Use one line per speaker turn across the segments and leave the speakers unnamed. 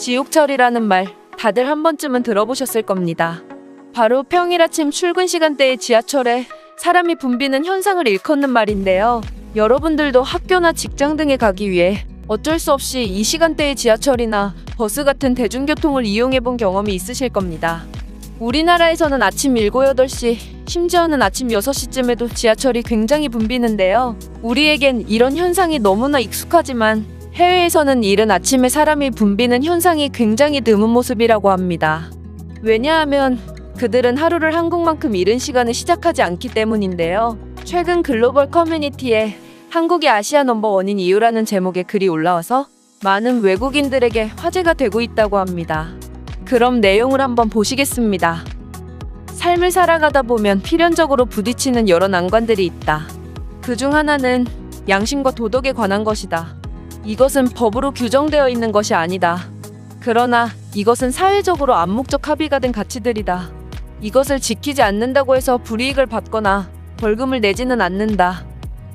지옥철이라는 말 다들 한 번쯤은 들어보셨을 겁니다. 바로 평일 아침 출근 시간대의 지하철에 사람이 붐비는 현상을 일컫는 말인데요. 여러분들도 학교나 직장 등에 가기 위해 어쩔 수 없이 이 시간대의 지하철이나 버스 같은 대중교통을 이용해본 경험이 있으실 겁니다. 우리나라에서는 아침 7, 8시, 심지어는 아침 6시쯤에도 지하철이 굉장히 붐비는데요. 우리에겐 이런 현상이 너무나 익숙하지만 해외에서는 이른 아침에 사람이 붐비는 현상이 굉장히 드문 모습이라고 합니다. 왜냐하면 그들은 하루를 한국만큼 이른 시간에 시작하지 않기 때문인데요. 최근 글로벌 커뮤니티에 한국이 아시아 넘버원인 이유라는 제목의 글이 올라와서 많은 외국인들에게 화제가 되고 있다고 합니다. 그럼 내용을 한번 보시겠습니다. 삶을 살아가다 보면 필연적으로 부딪히는 여러 난관들이 있다. 그중 하나는 양심과 도덕에 관한 것이다. 이것은 법으로 규정되어 있는 것이 아니다. 그러나 이것은 사회적으로 암묵적 합의가 된 가치들이다. 이것을 지키지 않는다고 해서 불이익을 받거나 벌금을 내지는 않는다.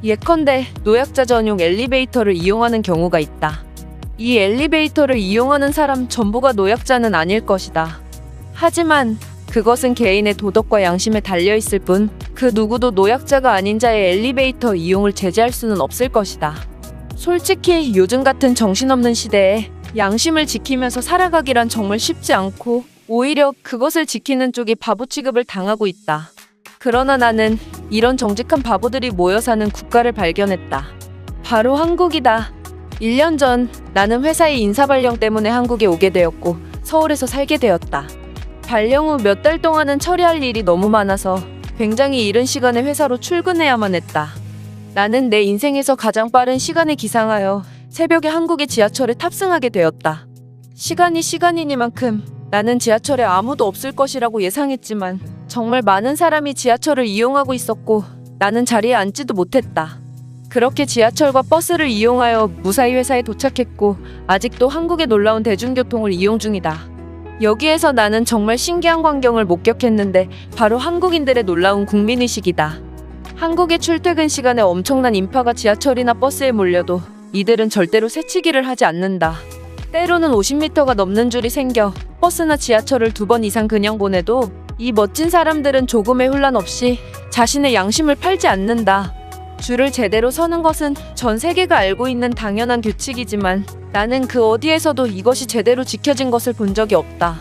예컨대 노약자 전용 엘리베이터를 이용하는 경우가 있다. 이 엘리베이터를 이용하는 사람 전부가 노약자는 아닐 것이다. 하지만 그것은 개인의 도덕과 양심에 달려있을 뿐 그 누구도 노약자가 아닌 자의 엘리베이터 이용을 제재할 수는 없을 것이다. 솔직히 요즘 같은 정신없는 시대에 양심을 지키면서 살아가기란 정말 쉽지 않고 오히려 그것을 지키는 쪽이 바보 취급을 당하고 있다. 그러나 나는 이런 정직한 바보들이 모여 사는 국가를 발견했다. 바로 한국이다. 1년 전 나는 회사의 인사 발령 때문에 한국에 오게 되었고 서울에서 살게 되었다. 발령 후 몇 달 동안은 처리할 일이 너무 많아서 굉장히 이른 시간에 회사로 출근해야만 했다. 나는 내 인생에서 가장 빠른 시간에 기상하여 새벽에 한국의 지하철에 탑승하게 되었다. 시간이 시간이니만큼 나는 지하철에 아무도 없을 것이라고 예상했지만 정말 많은 사람이 지하철을 이용하고 있었고 나는 자리에 앉지도 못했다. 그렇게 지하철과 버스를 이용하여 무사히 회사에 도착했고 아직도 한국의 놀라운 대중교통을 이용 중이다. 여기에서 나는 정말 신기한 광경을 목격했는데 바로 한국인들의 놀라운 국민의식이다. 한국의 출퇴근 시간에 엄청난 인파가 지하철이나 버스에 몰려도 이들은 절대로 새치기를 하지 않는다. 때로는 50m가 넘는 줄이 생겨 버스나 지하철을 2번 이상 그냥 보내도 이 멋진 사람들은 조금의 혼란 없이 자신의 양심을 팔지 않는다. 줄을 제대로 서는 것은 전 세계가 알고 있는 당연한 규칙이지만 나는 그 어디에서도 이것이 제대로 지켜진 것을 본 적이 없다.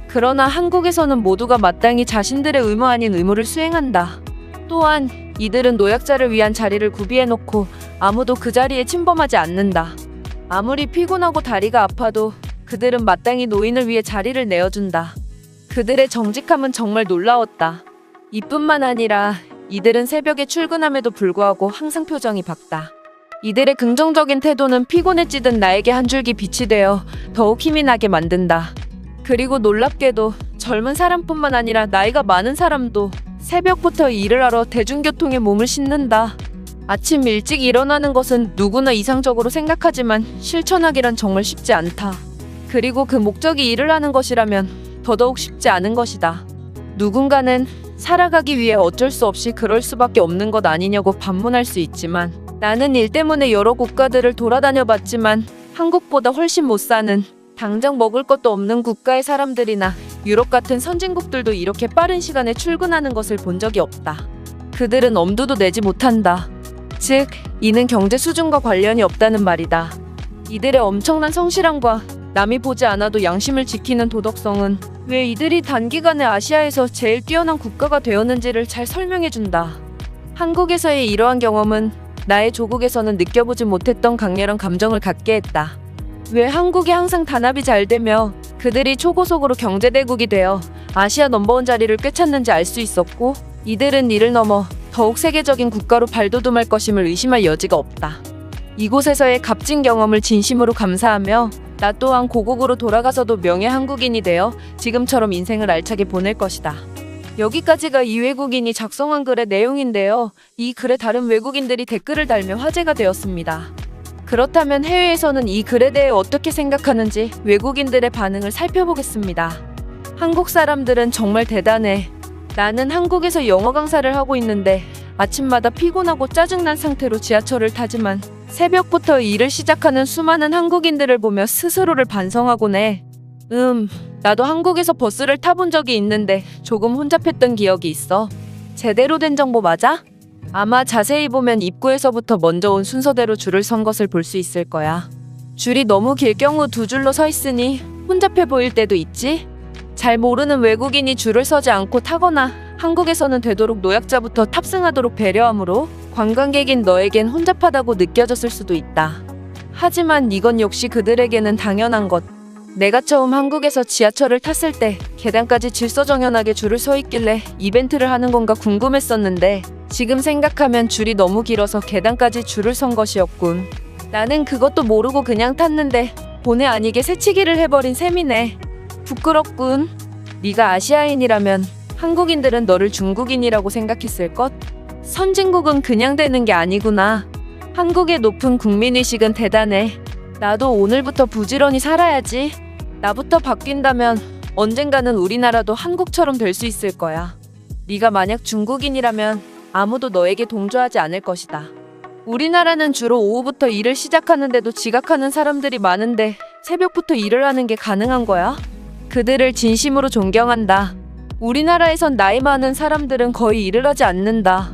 그러나 한국에서는 모두가 마땅히 자신들의 의무 아닌 의무를 수행한다. 또한 이들은 노약자를 위한 자리를 구비해놓고 아무도 그 자리에 침범하지 않는다. 아무리 피곤하고 다리가 아파도 그들은 마땅히 노인을 위해 자리를 내어준다. 그들의 정직함은 정말 놀라웠다. 이뿐만 아니라 이들은 새벽에 출근함에도 불구하고 항상 표정이 밝다. 이들의 긍정적인 태도는 피곤해지던 나에게 한 줄기 빛이 되어 더욱 힘이 나게 만든다. 그리고 놀랍게도 젊은 사람뿐만 아니라 나이가 많은 사람도 새벽부터 일을 하러 대중교통에 몸을 싣는다. 아침 일찍 일어나는 것은 누구나 이상적으로 생각하지만 실천하기란 정말 쉽지 않다. 그리고 그 목적이 일을 하는 것이라면 더더욱 쉽지 않은 것이다. 누군가는 살아가기 위해 어쩔 수 없이 그럴 수밖에 없는 것 아니냐고 반문할 수 있지만 나는 일 때문에 여러 국가들을 돌아다녀 봤지만 한국보다 훨씬 못 사는 당장 먹을 것도 없는 국가의 사람들이나 유럽 같은 선진국들도 이렇게 빠른 시간에 출근하는 것을 본 적이 없다. 그들은 엄두도 내지 못한다. 즉, 이는 경제 수준과 관련이 없다는 말이다. 이들의 엄청난 성실함과 남이 보지 않아도 양심을 지키는 도덕성은 왜 이들이 단기간에 아시아에서 제일 뛰어난 국가가 되었는지를 잘 설명해준다. 한국에서의 이러한 경험은 나의 조국에서는 느껴보지 못했던 강렬한 감정을 갖게 했다. 왜 한국이 항상 단합이 잘 되며 그들이 초고속으로 경제대국이 되어 아시아 넘버원 자리를 꿰찼는지 알 수 있었고 이들은 이를 넘어 더욱 세계적인 국가로 발돋움할 것임을 의심할 여지가 없다. 이곳에서의 값진 경험을 진심으로 감사하며 나 또한 고국으로 돌아가서도 명예 한국인이 되어 지금처럼 인생을 알차게 보낼 것이다. 여기까지가 이 외국인이 작성한 글의 내용인데요. 이 글에 다른 외국인들이 댓글을 달며 화제가 되었습니다. 그렇다면 해외에서는 이 글에 대해 어떻게 생각하는지 외국인들의 반응을 살펴보겠습니다. 한국 사람들은 정말 대단해. 나는 한국에서 영어 강사를 하고 있는데 아침마다 피곤하고 짜증난 상태로 지하철을 타지만 새벽부터 일을 시작하는 수많은 한국인들을 보며 스스로를 반성하곤 해. 나도 한국에서 버스를 타본 적이 있는데 조금 혼잡했던 기억이 있어. 제대로 된 정보 맞아? 아마 자세히 보면 입구에서부터 먼저 온 순서대로 줄을 선 것을 볼 수 있을 거야. 줄이 너무 길 경우 두 줄로 서 있으니 혼잡해 보일 때도 있지? 잘 모르는 외국인이 줄을 서지 않고 타거나 한국에서는 되도록 노약자부터 탑승하도록 배려하므로 관광객인 너에겐 혼잡하다고 느껴졌을 수도 있다. 하지만 이건 역시 그들에게는 당연한 것. 내가 처음 한국에서 지하철을 탔을 때 계단까지 질서정연하게 줄을 서 있길래 이벤트를 하는 건가 궁금했었는데 지금 생각하면 줄이 너무 길어서 계단까지 줄을 선 것이었군. 나는 그것도 모르고 그냥 탔는데 본의 아니게 새치기를 해버린 셈이네. 부끄럽군. 네가 아시아인이라면 한국인들은 너를 중국인이라고 생각했을 것? 선진국은 그냥 되는 게 아니구나. 한국의 높은 국민의식은 대단해. 나도 오늘부터 부지런히 살아야지. 나부터 바뀐다면 언젠가는 우리나라도 한국처럼 될 수 있을 거야. 네가 만약 중국인이라면 아무도 너에게 동조하지 않을 것이다. 우리나라는 주로 오후부터 일을 시작하는데도 지각하는 사람들이 많은데 새벽부터 일을 하는 게 가능한 거야? 그들을 진심으로 존경한다. 우리나라에선 나이 많은 사람들은 거의 일을 하지 않는다.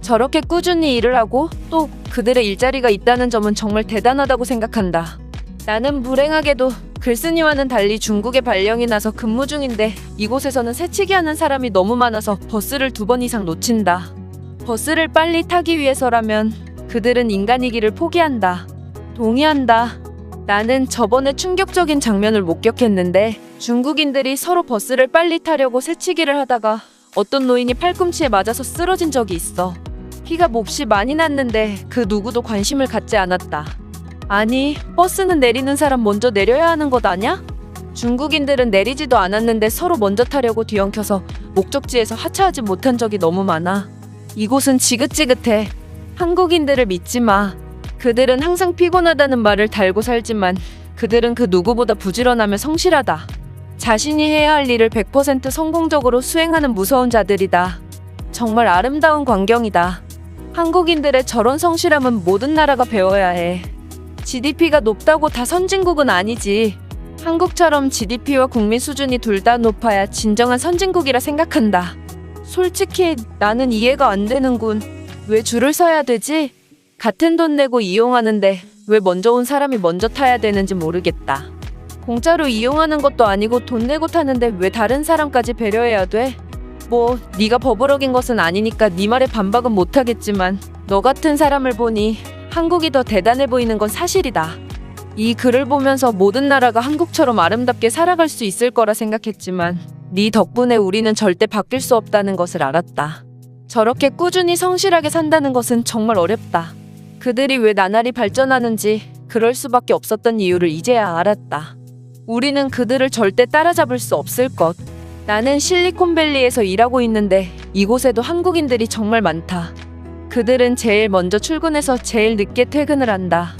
저렇게 꾸준히 일을 하고 또 그들의 일자리가 있다는 점은 정말 대단하다고 생각한다. 나는 불행하게도 글쓴이와는 달리 중국에 발령이 나서 근무 중인데 이곳에서는 새치기 하는 사람이 너무 많아서 버스를 2번 이상 놓친다. 버스를 빨리 타기 위해서라면 그들은 인간이기를 포기한다. 동의한다. 나는 저번에 충격적인 장면을 목격했는데 중국인들이 서로 버스를 빨리 타려고 새치기를 하다가 어떤 노인이 팔꿈치에 맞아서 쓰러진 적이 있어. 피가 몹시 많이 났는데 그 누구도 관심을 갖지 않았다. 아니, 버스는 내리는 사람 먼저 내려야 하는 것 아냐? 중국인들은 내리지도 않았는데 서로 먼저 타려고 뒤엉켜서 목적지에서 하차하지 못한 적이 너무 많아. 이곳은 지긋지긋해. 한국인들을 믿지 마. 그들은 항상 피곤하다는 말을 달고 살지만 그들은 그 누구보다 부지런하며 성실하다. 자신이 해야 할 일을 100% 성공적으로 수행하는 무서운 자들이다. 정말 아름다운 광경이다. 한국인들의 저런 성실함은 모든 나라가 배워야 해. GDP가 높다고 다 선진국은 아니지. 한국처럼 GDP와 국민 수준이 둘 다 높아야 진정한 선진국이라 생각한다. 솔직히 나는 이해가 안 되는군. 왜 줄을 서야 되지? 같은 돈 내고 이용하는데 왜 먼저 온 사람이 먼저 타야 되는지 모르겠다. 공짜로 이용하는 것도 아니고 돈 내고 타는데 왜 다른 사람까지 배려해야 돼? 뭐 네가 법을 어긴 것은 아니니까 네 말에 반박은 못하겠지만 너 같은 사람을 보니 한국이 더 대단해 보이는 건 사실이다. 이 글을 보면서 모든 나라가 한국처럼 아름답게 살아갈 수 있을 거라 생각했지만 네 덕분에 우리는 절대 바뀔 수 없다는 것을 알았다. 저렇게 꾸준히 성실하게 산다는 것은 정말 어렵다. 그들이 왜 나날이 발전하는지 그럴 수밖에 없었던 이유를 이제야 알았다. 우리는 그들을 절대 따라잡을 수 없을 것. 나는 실리콘밸리에서 일하고 있는데 이곳에도 한국인들이 정말 많다. 그들은 제일 먼저 출근해서 제일 늦게 퇴근을 한다.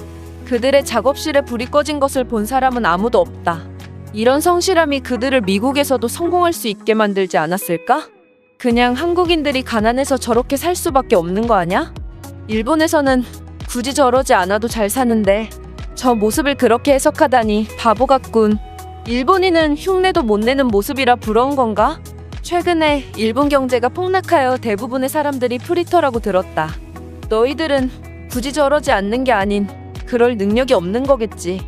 그들의 작업실에 불이 꺼진 것을 본 사람은 아무도 없다. 이런 성실함이 그들을 미국에서도 성공할 수 있게 만들지 않았을까? 그냥 한국인들이 가난해서 저렇게 살 수밖에 없는 거 아냐? 일본에서는 굳이 저러지 않아도 잘 사는데 저 모습을 그렇게 해석하다니 바보 같군. 일본인은 흉내도 못 내는 모습이라 부러운 건가? 최근에 일본 경제가 폭락하여 대부분의 사람들이 프리터라고 들었다. 너희들은 굳이 저러지 않는 게 아닌 그럴 능력이 없는 거겠지.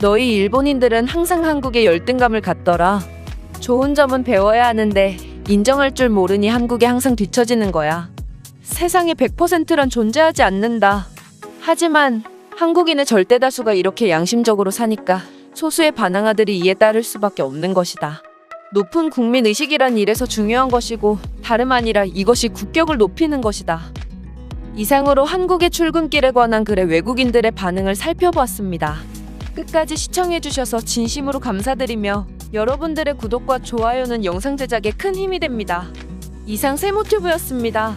너희 일본인들은 항상 한국에 열등감을 갖더라. 좋은 점은 배워야 하는데 인정할 줄 모르니 한국에 항상 뒤처지는 거야. 세상에 100%란 존재하지 않는다. 하지만 한국인의 절대 다수가 이렇게 양심적으로 사니까 소수의 반항아들이 이에 따를 수밖에 없는 것이다. 높은 국민의식이란 이래서 중요한 것이고 다름 아니라 이것이 국격을 높이는 것이다. 이상으로 한국의 출근길에 관한 글의 외국인들의 반응을 살펴보았습니다. 끝까지 시청해주셔서 진심으로 감사드리며 여러분들의 구독과 좋아요는 영상 제작에 큰 힘이 됩니다. 이상 세모튜브였습니다.